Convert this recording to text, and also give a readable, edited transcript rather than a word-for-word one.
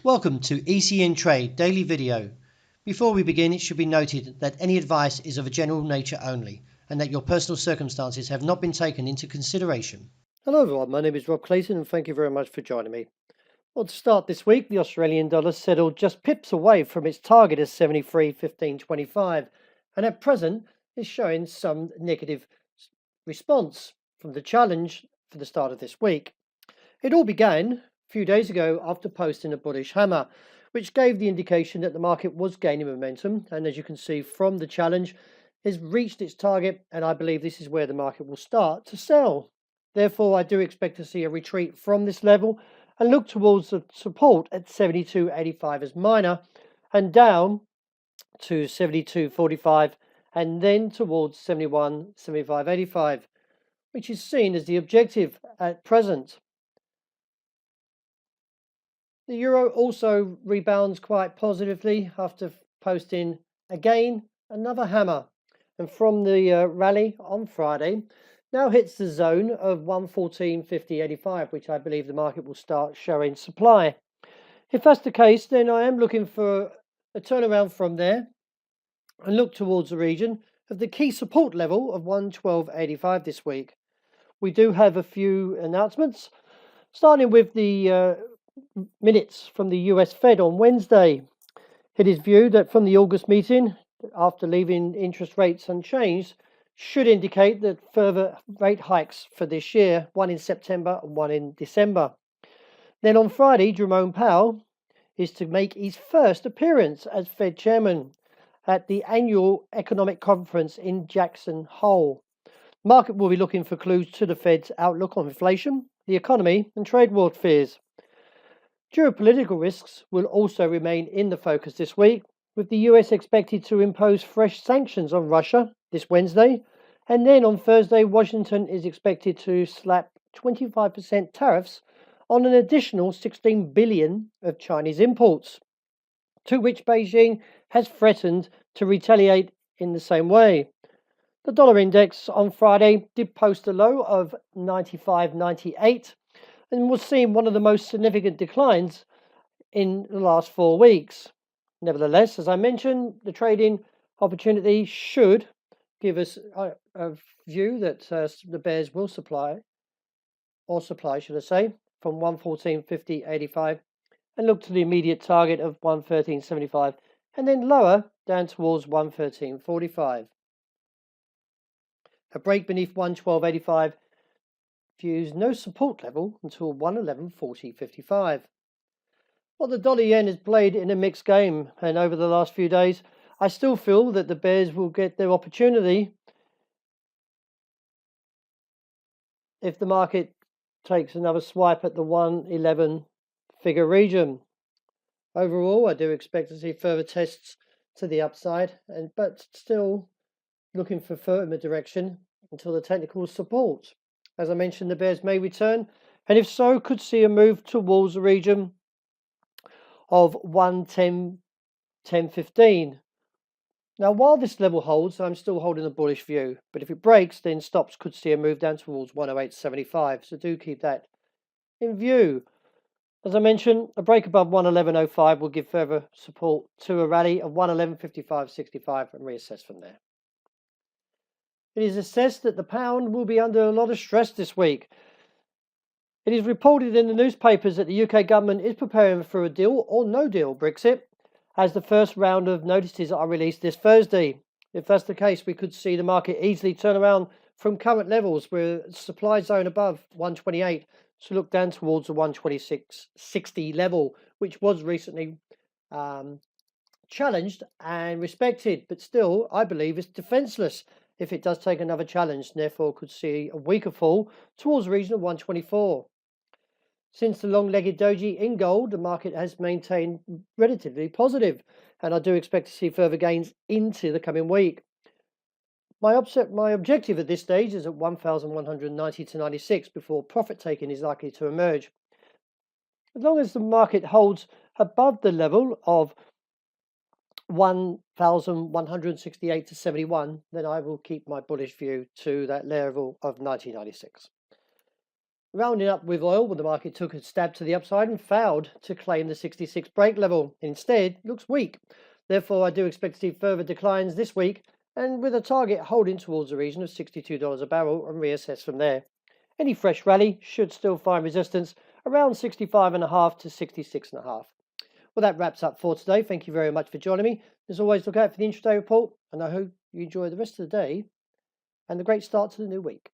Welcome to ECN Trade Daily Video. Before we begin, it should be noted that any advice is of a general nature only and that your personal circumstances have not been taken into consideration. Hello everyone, my name is Rob Clayton and thank you very much for joining me. Well, to start this week, the Australian dollar settled just pips away from its target of 73.1525 and at present is showing some negative response from the challenge for the start of this week. It all began a few days ago after posting a bullish hammer, which gave the indication that the market was gaining momentum, and as you can see from the challenge, has reached its target, and I believe this is where the market will start to sell. Therefore, I do expect to see a retreat from this level and look towards the support at 72.85 as minor and down to 72.45 and then towards 71.75.85, which is seen as the objective at present. The euro also rebounds quite positively after posting again another hammer, and from the rally on Friday now hits the zone of 114.50.85, which I believe the market will start showing supply. If that's the case, then I am looking for a turnaround from there and look towards the region of the key support level of 112.85 this week. We do have a few announcements, starting with the minutes from the US Fed on Wednesday. It is viewed that from the August meeting, after leaving interest rates unchanged, should indicate that further rate hikes for this year, one in September and one in December. Then on Friday, Jerome Powell is to make his first appearance as Fed chairman at the annual economic conference in Jackson Hole. The market will be looking for clues to the Fed's outlook on inflation, the economy, and trade war fears. Geopolitical risks will also remain in the focus this week, with the US expected to impose fresh sanctions on Russia this Wednesday, and then on Thursday, Washington is expected to slap 25% tariffs on an additional 16 billion of Chinese imports, to which Beijing has threatened to retaliate in the same way. The dollar index on Friday did post a low of 95.98 and was seeing one of the most significant declines in the last 4 weeks. Nevertheless, as I mentioned, the trading opportunity should give us a view that the bears will supply, should I say, from 114.50.85 and look to the immediate target of 113.75 and then lower down towards 113.45. A break beneath 112.85 views no support level until 111.40.55. Well, the dollar yen has played in a mixed game, and over the last few days, I still feel that the bears will get their opportunity if the market takes another swipe at the 111 figure region. Overall, I do expect to see further tests to the upside, but still looking for further direction until the technical support. As I mentioned, the bears may return, and if so, could see a move towards the region of 110.10.15. Now, while this level holds, I'm still holding a bullish view, but if it breaks, then stops could see a move down towards 108.75, so do keep that in view. As I mentioned, a break above 111.05 will give further support to a rally of 111.55.65 and reassess from there. It is assessed that the pound will be under a lot of stress this week. It is reported in the newspapers that the UK government is preparing for a deal or no deal Brexit, as the first round of notices are released this Thursday. If that's the case, we could see the market easily turn around from current levels where supply zone above 128 to look down towards the 126.60 level, which was recently challenged and respected, but still I believe it's defenseless if it does take another challenge, and therefore could see a weaker fall towards the region of 124. Since the long-legged doji in gold, the market has maintained relatively positive, and I do expect to see further gains into the coming week. My objective at this stage is at 1,190 to 96 before profit taking is likely to emerge. As long as the market holds above the level of 1,168 to 71, then I will keep my bullish view to that level of 1996. Rounding up with oil, well, the market took a stab to the upside and failed to claim the 66 break level. Instead, looks weak. Therefore, I do expect to see further declines this week, and with a target holding towards the region of $62 a barrel and reassess from there. Any fresh rally should still find resistance around 65.5 to 66.5. Well, that wraps up for today. Thank you very much for joining me. As always, look out for the intraday report, and I hope you enjoy the rest of the day and the great start to the new week.